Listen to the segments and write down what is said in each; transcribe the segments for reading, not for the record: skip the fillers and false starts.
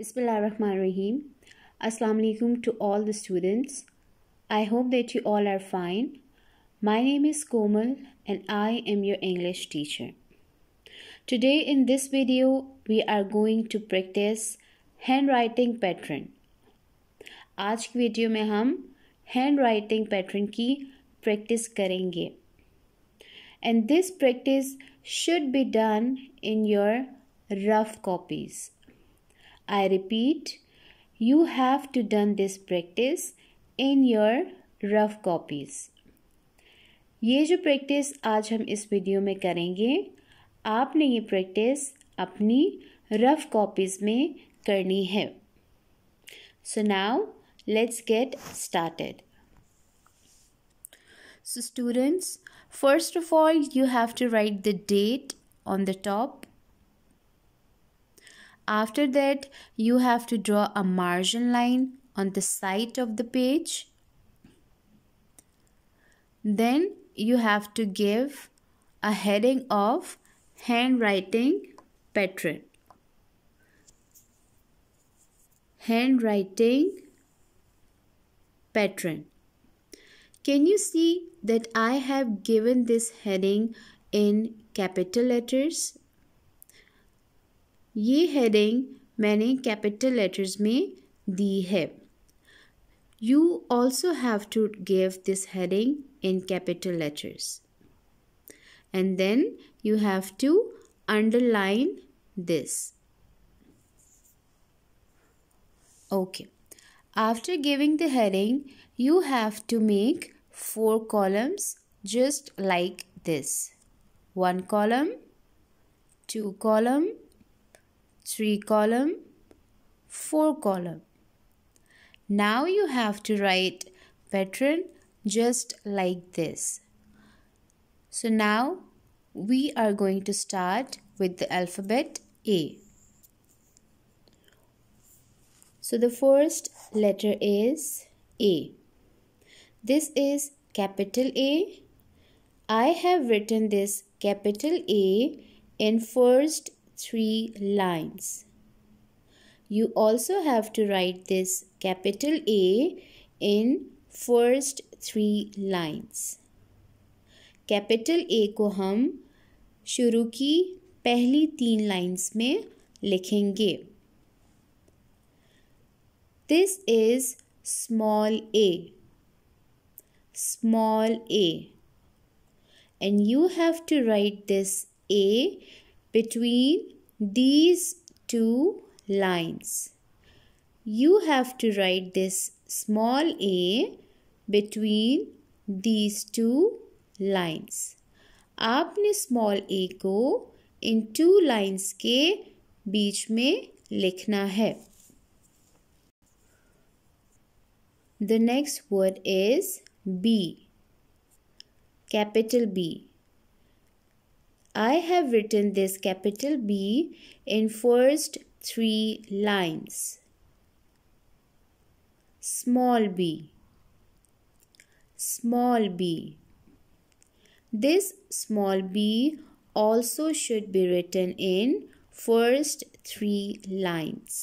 Bismillahirrahmanirrahim. Assalamu alaikum to all the students. I hope that you all are fine. My name is Komal and I am your English teacher. Today in this video we are going to practice handwriting pattern. आज की video में हम handwriting pattern की practice करेंगे. And this practice should be done in your rough copies. I repeat, you have to done this practice in your rough copies. ये जो practice आज हम इस वीडियो में करेंगे, आपने ये practice अपनी rough copies में करनी है. So now let's get started. So students, first of all you have to write the date on the top. After that, you have to draw a margin line on the side of the page. Then you have to give a heading of handwriting pattern. Handwriting pattern. Can you see that I have given this heading in capital letters? ये heading मैंने capital letters में दी है. You also have to give this heading in capital letters. And then you have to underline this. Okay. After giving the heading, you have to make 4 columns just like this. 1 column, 2 column, 3 column, 4 column. Now you have to write pattern just like this. So now we are going to start with the alphabet A. So the first letter is A. This is capital A. I have written this capital A in first 3 lines. You also have to write this capital A in first 3 lines. Capital A को हम शुरू की पहली 3 lines में लिखेंगे. This is small a. Small a. And you have to write this A between these 2 lines. You have to write this small a between these 2 lines. आपने small a को इन 2 lines के बीच में लिखना है. The next word is B. Capital B. I have written this capital B in first 3 lines. Small b. Small b. This small b also should be written in first 3 lines.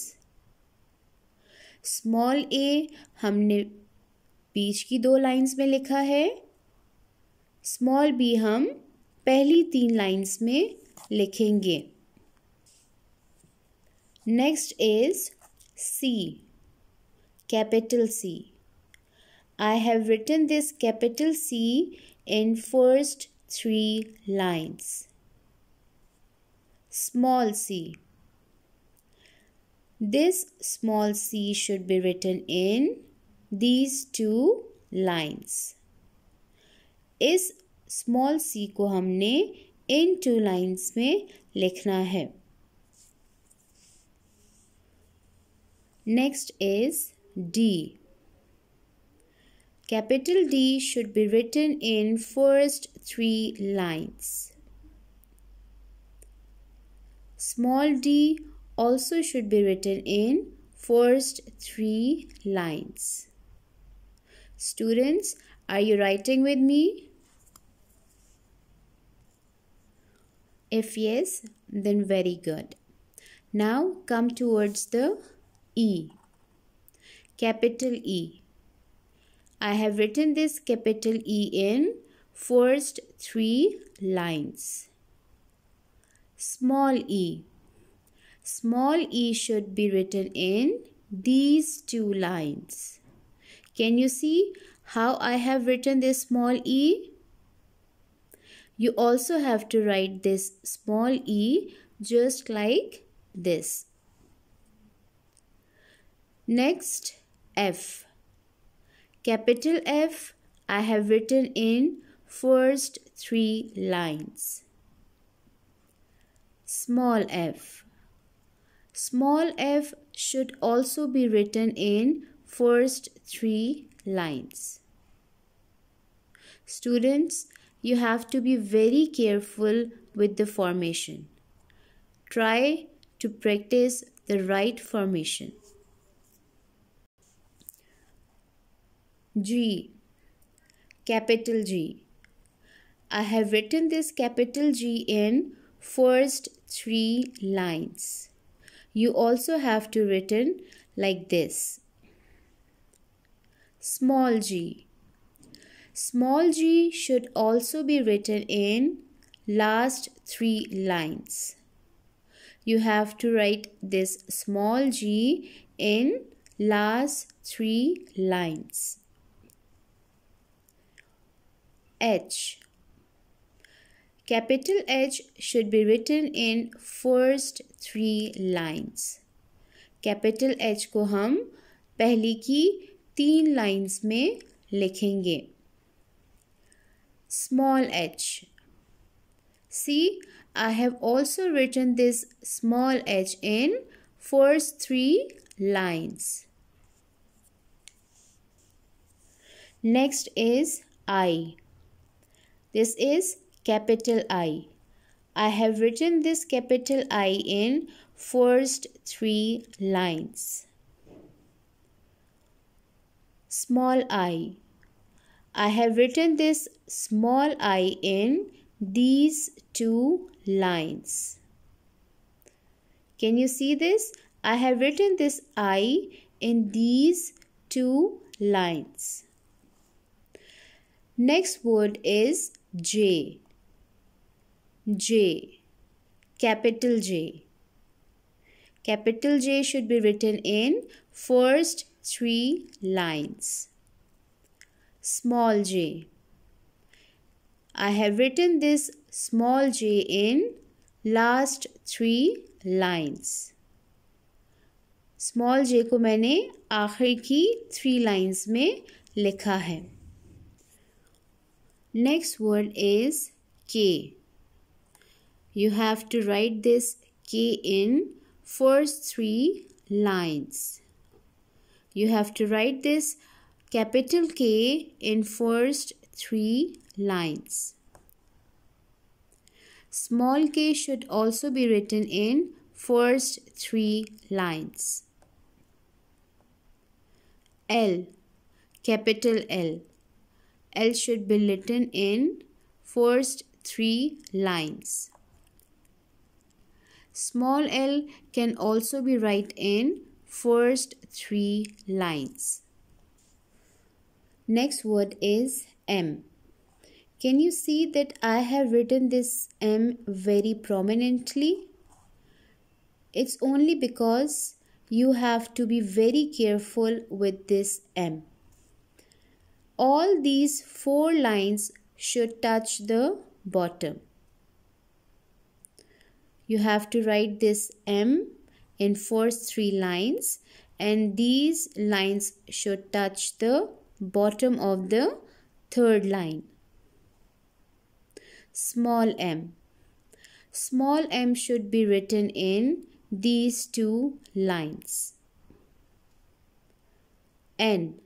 Small a हमने बीच की 2 lines में लिखा है. Small b हम पहली 3 lines में लिखेंगे. Next is C. Capital C. I have written this capital C in first 3 lines. Small c. This small c should be written in these 2 lines. इस स्मॉल सी को हमने इन 2 लाइन्स में लिखना है. Next is D. Capital D should be written in first 3 lines. Small d also should be written in first 3 lines. Students, are you writing with me? If yes, then very good. Now come towards the E. Capital E. I have written this capital E in first 3 lines. Small e. Small e should be written in these 2 lines. Can you see how I have written this small e? You also have to write this small e just like this. Next, F. Capital F I have written in first 3 lines. Small f. Small f should also be written in first 3 lines. Students, you have to be very careful with the formation. Try to practice the right formation. G. Capital G. I have written this capital G in first 3 lines. You also have to written like this. Small g. Small g should also be written in last 3 lines. You have to write this small g in last 3 lines. H. Capital H should be written in first 3 lines. Capital H को हम पहली की 3 lines में लिखेंगे. Small h. See, I have also written this small h in first 3 lines. Next is I. This is capital I. I have written this capital I in first 3 lines. Small I. I have written this small I in these 2 lines. Can you see this? I have written this I in these 2 lines. Next word is J. J. Capital J. Capital J should be written in first 3 lines. Small j. I have written this small j in last 3 lines. Small j को मैंने आखिर की 3 lines में लिखा है. Next word is K. You have to write this K in first 3 lines. You have to write this capital K in first 3 lines. Small k should also be written in first 3 lines. L. Capital L. L should be written in first 3 lines. Small l can also be written in first 3 lines. Next word is M. Can you see that I have written this M very prominently? It's only because you have to be very careful with this M. All these 4 lines should touch the bottom. You have to write this M in first 3 lines, and these lines should touch the bottom of the 3rd line. Small m. Small m should be written in these 2 lines. N.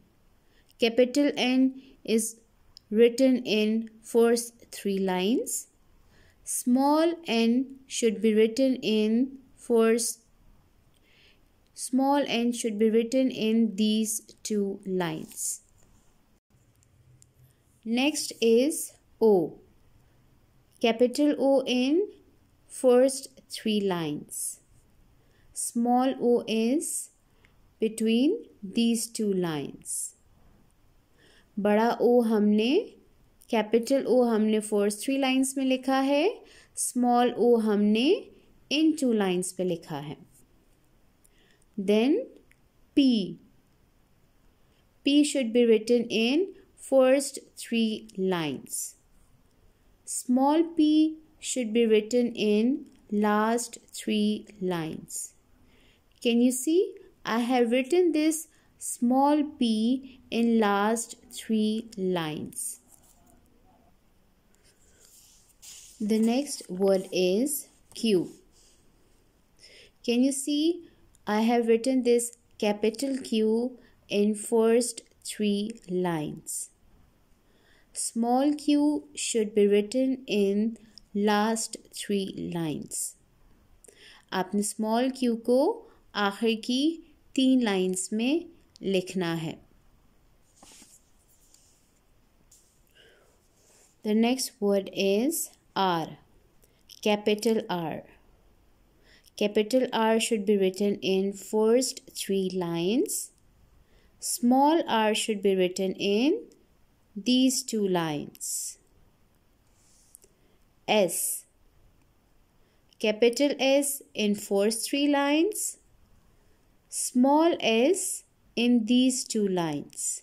Capital N is written in first 3 lines. Small n should be written in these 2 lines. Next is O. Capital O in first 3 lines. Small o is between these two lines. बड़ा O हमने, capital O हमने first 3 lines में लिखा है, small O हमने इन 2 lines पे लिखा है. Then P. P should be written in first 3 lines. Small p should be written in last 3 lines. Can you see? I have written this small p in last 3 lines. The next word is Q. Can you see? I have written this capital Q in first 3 lines. Small q should be written in last 3 lines. आपने small q को आखिर की 3 lines में लिखना है. The next word is R. Capital R. Capital R should be written in first 3 lines. Small r should be written in these 2 lines. S. Capital S in first 3 lines. Small s in these 2 lines.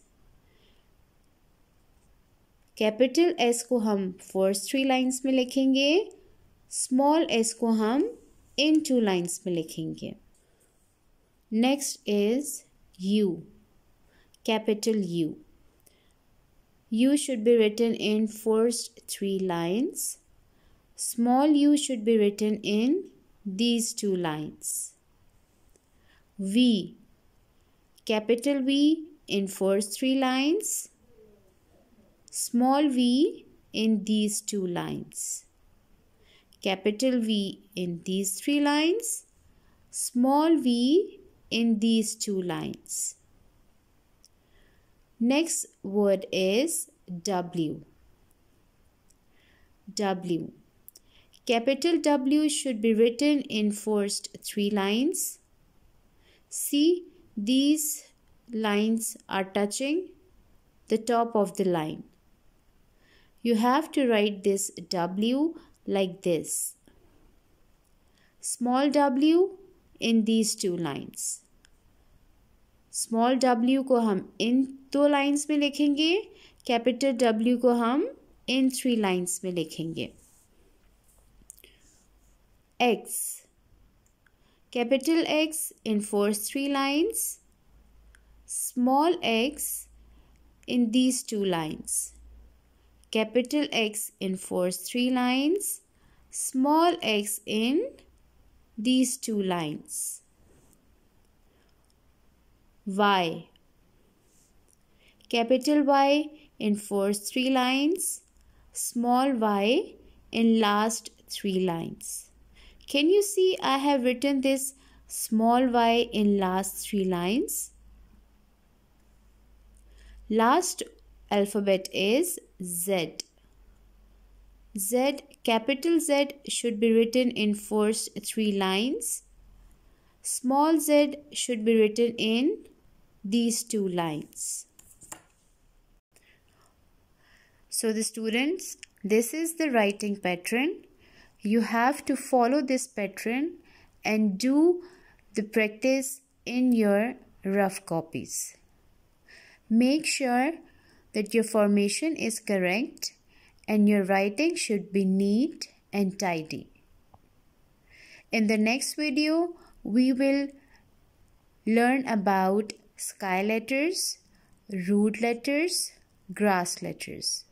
Capital S को हम first 3 lines में लिखेंगे. Small s को हम इन 2 lines में लिखेंगे. Next is U. Capital U. U should be written in first 3 lines. Small u should be written in these 2 lines. V. Capital V in first 3 lines. Small v in these 2 lines. Capital V in these 3 lines. Small v in these 2 lines. Next word is W. W. Capital W should be written in first 3 lines. See, these lines are touching the top of the line. You have to write this W like this. Small w in these 2 lines. Small w को हम इन 2 lines में लिखेंगे. Capital W को हम इन 3 lines में लिखेंगे. X. Capital X in first 3 lines. Small x in these 2 lines. Capital X in first 3 lines. Small x in these 2 lines. Y. Capital Y in first 3 lines. Small y in last 3 lines. Can you see I have written this small y in last 3 lines? Last alphabet is Z. Z, capital Z should be written in first 3 lines. Small z should be written in these 2 lines. So the students, this is the writing pattern. You have to follow this pattern and do the practice in your rough copies. Make sure that your formation is correct and your writing should be neat and tidy. In the next video, we will learn about sky letters, root letters, grass letters.